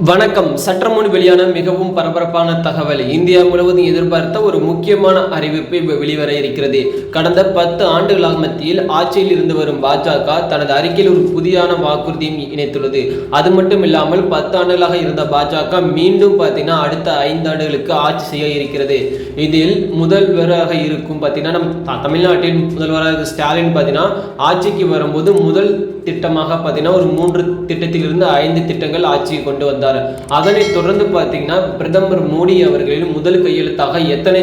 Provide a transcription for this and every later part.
வணக்கம். சற்று முன் வெளியான மிகவும் பரபரப்பான தகவல். இந்தியா முழுவதும் எதிர்பார்த்த ஒரு முக்கியமான அறிவிப்பு வெளிவர இருக்கிறது. கடந்த 10 ஆண்டுகளாக மத்தியில் ஆட்சியில் இருந்து வரும் பாஜக தனது அறிக்கையில் ஒரு புதிய வாக்குறுதியும் இணைத்துள்ளது. அது மட்டும் இல்லாமல் 10 ஆண்டுகளாக இருந்த பாஜக மீண்டும் பார்த்தீங்கன்னா அடுத்த 5 ஆண்டுகளுக்கு ஆட்சி செய்ய இருக்கிறது. இதில் முதல்வராக இருக்கும் பார்த்தீங்கன்னா நம் தமிழ்நாட்டின் முதல்வராக ஸ்டாலின் பார்த்தீங்கன்னா ஆட்சிக்கு வரும்போது முதல் திட்டமாக பார்த்தீங்கன்னா ஒரு 3 திட்டத்திலிருந்து 5 திட்டங்கள் ஆட்சியை கொண்டு வந்தார். அதனைத் தொடர்ந்து பார்த்தீங்கன்னா பிரதமர் மோடி அவர்களின் முதல் கையெழுத்தாக எத்தனை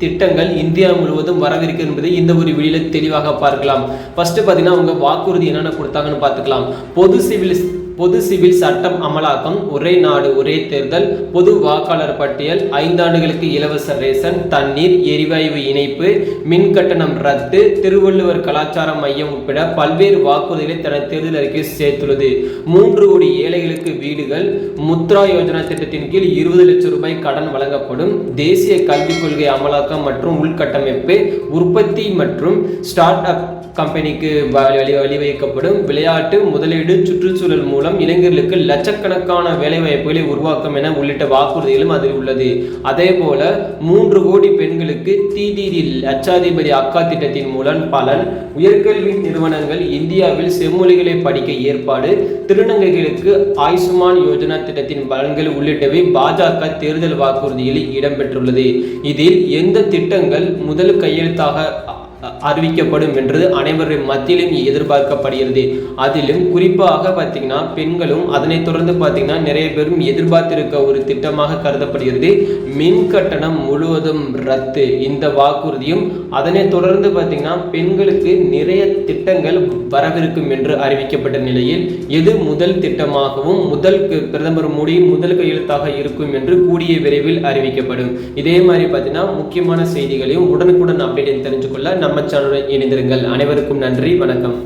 திட்டங்கள் இந்தியா முழுவதும் வரவிருக்கு என்பதை இந்த ஒரு வீடியோல தெளிவாக பார்க்கலாம். ஃபர்ஸ்ட் பார்த்தீங்கன்னா அவங்க வாக்குறுதி என்னென்ன கொடுத்தாங்கன்னு பார்த்துக்கலாம். பொது சிவில் சட்டம் அமலாக்கம், ஒரே நாடு ஒரே தேர்தல், பொது வாக்காளர் பட்டியல், 5 ஆண்டுகளுக்கு இலவச ரேஷன், தண்ணீர், எரிவாயு இணைப்பு, மின் கட்டணம் ரத்து, திருவள்ளுவர் கலாச்சார மையம் உட்பட பல்வேறு வாக்குறுதிகளை தனது தேர்தல் அறிக்கை சேர்த்துள்ளது. 3 கோடி ஏழைகளுக்கு வீடுகள், முத்ரா யோஜனா திட்டத்தின் கீழ் 20 லட்சம் ரூபாய் கடன் வழங்கப்படும், தேசிய கல்விக் கொள்கை அமலாக்கம் மற்றும் உள்கட்டமைப்பு, உற்பத்தி மற்றும் ஸ்டார்ட் அப் கம்பெனிக்கு வழிவகுக்கப்படும், விளையாட்டு, முதலீடு, சுற்றுச்சூழல் மூலம் இளைஞர்களுக்கு லட்சக்கணக்கான வேலைவாய்ப்புகளை உருவாக்கும் என உள்ளிட்ட வாக்குறுதிகளும் அதில் உள்ளது. அதே போல 3 கோடி பெண்களுக்கு டிடிடி லட்சாதிபதி அக்கா திட்டத்தின் மூலம் பலன், உயர்கல்வி நிறுவனங்கள் இந்தியாவில் செம்மொழிகளை படிக்க ஏற்பாடு, திருநங்கைகளுக்கு ஆயுஷ்மான் யோஜனா திட்டத்தின் பலன்கள் உள்ளிட்டவை பாஜக தேர்தல் வாக்குறுதியில் இடம்பெற்றுள்ளது. இதில் எந்த திட்டங்கள் முதல் கையெழுத்தாக அறிவிக்கப்படும் என்று அனைவரின் மத்தியிலும் எதிர்பார்க்கப்படுகிறது. அதிலும் குறிப்பாக பார்த்தீங்கன்னா பெண்களும் அதனைத் தொடர்ந்து பார்த்தீங்கன்னா நிறைய பேரும் எதிர்பார்த்திருக்க ஒரு திட்டமாக கருதப்படுகிறது மின் கட்டணம் முழுவதும் ரத்து. இந்த வாக்குறுதியும் அதனைத் தொடர்ந்து பார்த்தீங்கன்னா பெண்களுக்கு நிறைய திட்டங்கள் வரவிருக்கும் என்று அறிவிக்கப்பட்ட நிலையில் எது முதல் திட்டமாகவும் பிரதமர் மோடி முதல் கையெழுத்தாக இருக்கும் என்று கூடிய விரைவில் அறிவிக்கப்படும். இதே மாதிரி பார்த்தீங்கன்னா முக்கியமான செய்திகளையும் உடனுக்குடன் அப்டேட் தெரிஞ்சுக்கொள்ள நம்ம சேனலுடன் இணைந்திருங்கள். அனைவருக்கும் நன்றி, வணக்கம்.